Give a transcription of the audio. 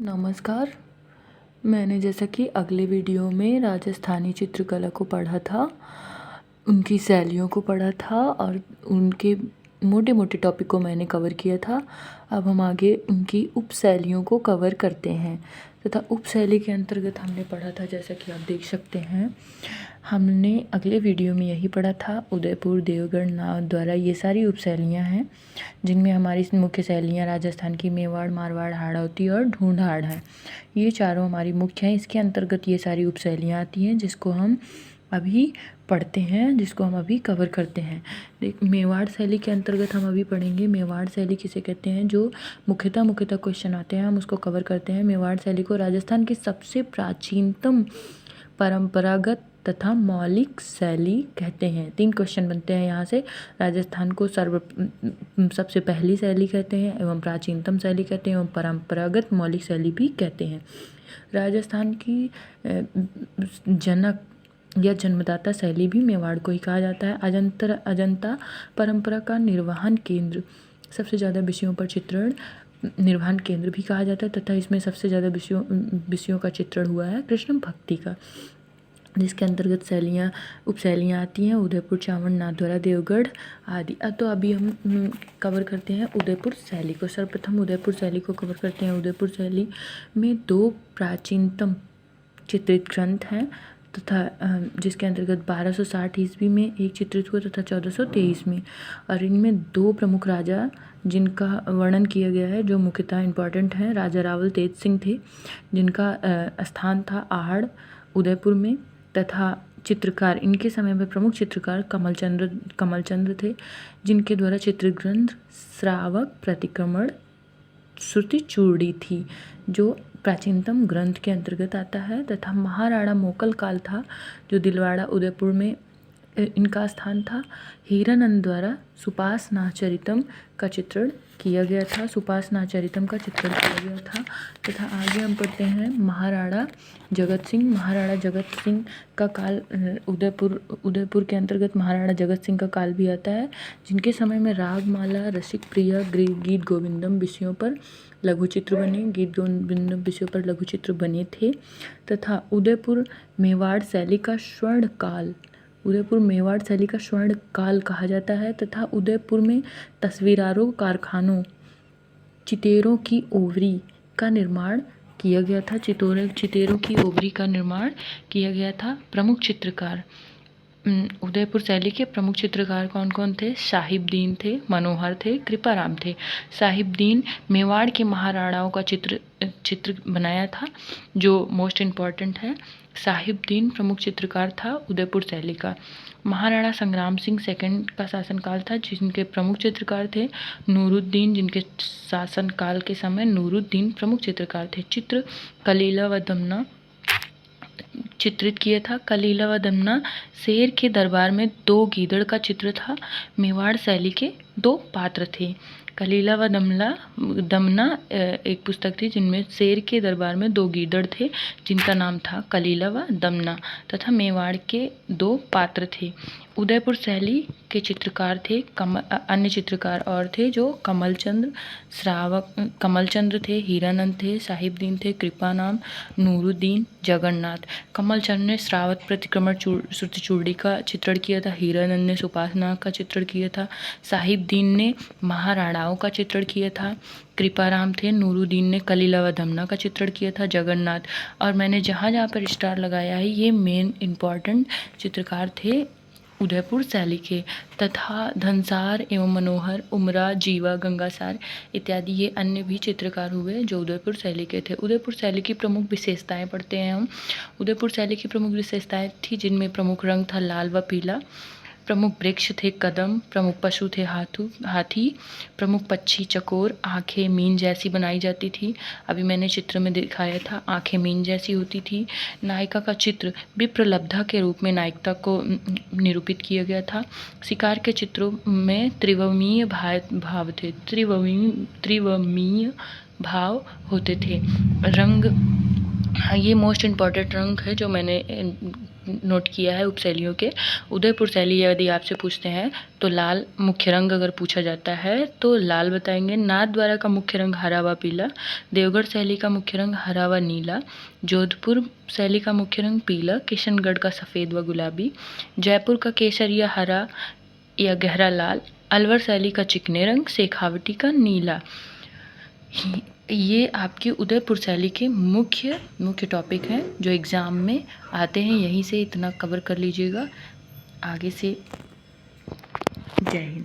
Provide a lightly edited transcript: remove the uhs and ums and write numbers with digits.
नमस्कार। मैंने जैसा कि अगले वीडियो में राजस्थानी चित्रकला को पढ़ा था, उनकी शैलियों को पढ़ा था और उनके मोटे मोटे टॉपिक को मैंने कवर किया था। अब हम आगे उनकी उपशैलियों को कवर करते हैं तथा उपशैली के अंतर्गत हमने पढ़ा था, जैसा कि आप देख सकते हैं, हमने अगले वीडियो में यही पढ़ा था। उदयपुर, देवगढ़, नाव द्वारा ये सारी उपशैलियाँ हैं, जिनमें हमारी मुख्य शैलियाँ राजस्थान की मेवाड़, मारवाड़, हाड़ौती और ढूंढाड़ है। ये चारों हमारी मुख्य हैं। इसके अंतर्गत ये सारी उपशैलियाँ आती हैं, जिसको हम अभी पढ़ते हैं, जिसको हम अभी कवर करते हैं। मेवाड़ शैली के अंतर्गत हम अभी पढ़ेंगे मेवाड़ शैली किसे कहते हैं। जो मुख्यतः क्वेश्चन आते हैं, हम उसको कवर करते हैं। मेवाड़ शैली को राजस्थान की सबसे प्राचीनतम परंपरागत तथा मौलिक शैली कहते हैं। 3 क्वेश्चन बनते हैं यहाँ से। राजस्थान को सबसे पहली शैली कहते हैं, एवं प्राचीनतम शैली कहते हैं, एवं परंपरागत मौलिक शैली भी कहते हैं। राजस्थान की जनक या जन्मदाता शैली भी मेवाड़ को ही कहा जाता है। अजंता परंपरा का निर्वहन केंद्र, सबसे ज़्यादा विषयों पर चित्रण निर्वहन केंद्र भी कहा जाता है, तथा इसमें सबसे ज़्यादा विषयों का चित्रण हुआ है कृष्ण भक्ति का, जिसके अंतर्गत उपशैलियाँ आती हैं उदयपुर, चावड़, नाथद्वारा, देवगढ़ आदि। तो अभी हम कवर करते हैं उदयपुर शैली को। सर्वप्रथम उदयपुर शैली को कवर करते हैं। उदयपुर शैली में 2 प्राचीनतम चित्रित ग्रंथ हैं, तथा जिसके अंतर्गत 1260 ईस्वी में एक चित्रित हुआ तथा 1423 में, और इनमें 2 प्रमुख राजा जिनका वर्णन किया गया है, जो मुख्यतः इम्पॉर्टेंट हैं। राजा रावल तेज सिंह थे, जिनका स्थान था आहड़ उदयपुर में, तथा चित्रकार, इनके समय में प्रमुख चित्रकार कमलचंद्र थे, जिनके द्वारा चित्रित ग्रंथ श्रावक प्रतिक्रमण श्रुति चूड़ी थी, जो प्राचीनतम ग्रंथ के अंतर्गत आता है। तथा महाराणा मोकल काल था, जो दिलवाड़ा उदयपुर में इनका स्थान था। हीरानंद द्वारा सुपासनाचरितम का चित्रण किया गया था। तथा आगे हम पढ़ते हैं महाराणा जगत सिंह का काल। उदयपुर के अंतर्गत महाराणा जगत सिंह का काल भी आता है, जिनके समय में रागमाला, रसिक प्रिया, गीत गोविंदम विषयों पर लघु चित्र बने थे। तथा उदयपुर मेवाड़ शैली का स्वर्ण काल कहा जाता है। तथा उदयपुर में तस्वीरारों कारखानों, चितेरों की ओवरी का निर्माण किया गया था। चितेरों की ओवरी का निर्माण किया गया था। प्रमुख चित्रकार, उदयपुर शैली के प्रमुख चित्रकार कौन कौन थे? साहिबदीन थे, मनोहर थे, कृपाराम थे। साहिबदीन मेवाड़ के महाराणाओं का चित्र बनाया था, जो मोस्ट इम्पॉर्टेंट है। साहिबदीन प्रमुख चित्रकार था उदयपुर शैली का। महाराणा संग्राम सिंह सेकंड का शासनकाल था, जिनके प्रमुख चित्रकार थे नूरुद्दीन, जिनके शासनकाल के समय नूरुद्दीन प्रमुख चित्रकार थे। चित्र कलीला व दमना चित्रित किया था। कलीला व दमना शेर के दरबार में 2 गीदड़ का चित्र था। मेवाड़ शैली के 2 पात्र थे। कलीला व दमना एक पुस्तक थी, जिनमें शेर के दरबार में 2 गीदड़ थे, जिनका नाम था कलीला व दमना, तथा मेवाड़ के 2 पात्र थे। उदयपुर शैली के चित्रकार थे अन्य चित्रकार और थे, जो कमलचंद्र थे, हीरानंद थे, साहिबदीन थे, कृपानाम, नूरुद्दीन, जगन्नाथ। कमलचंद्र ने श्रावक प्रतिक्रमण श्रुति चूड़ी का चित्रण किया था। हीरानंद ने सुपासना का चित्रण किया था। साहिबदीन ने महाराणाओं का चित्रण किया था। कृपाराम थे। नूरुद्दीन ने कलीला व दमना का चित्रण किया था। जगन्नाथ, और मैंने जहाँ पर स्टार लगाया है, ये मेन इम्पॉर्टेंट चित्रकार थे उदयपुर शैली के। तथा धनसार एवं मनोहर, उमरा, जीवा, गंगासार इत्यादि ये अन्य भी चित्रकार हुए, जो उदयपुर शैली के थे। उदयपुर शैली की प्रमुख विशेषताएं पढ़ते हैं हम। उदयपुर शैली की प्रमुख विशेषताएं थी, जिनमें प्रमुख रंग था लाल व पीला। प्रमुख वृक्ष थे कदम। प्रमुख पशु थे हाथी। प्रमुख पक्षी चकोर। आंखें मीन जैसी बनाई जाती थी। अभी मैंने चित्र में दिखाया था, आंखें मीन जैसी होती थी। नायिका का चित्र विप्रलब्धा के रूप में नायिकता को निरूपित किया गया था। शिकार के चित्रों में त्रिवमीय भाव थे। त्रिवमीय भाव होते थे। रंग, ये मोस्ट इम्पॉर्टेंट रंग है, जो मैंने नोट किया है उपशैलियों के। उदयपुर शैली यदि आपसे पूछते हैं तो लाल मुख्य रंग अगर पूछा जाता है तो लाल बताएंगे। नाथद्वारा का मुख्य रंग हरा व पीला। देवगढ़ शैली का मुख्य रंग हरा व नीला। जोधपुर शैली का मुख्य रंग पीला। किशनगढ़ का सफ़ेद व गुलाबी। जयपुर का केसरिया हरा या गहरा लाल। अलवर शैली का चिकने रंग। शेखावटी का नीला। ये आपकी उदयपुर शैली के मुख्य टॉपिक हैं जो एग्ज़ाम में आते हैं। यहीं से इतना कवर कर लीजिएगा। आगे से जय हिंद।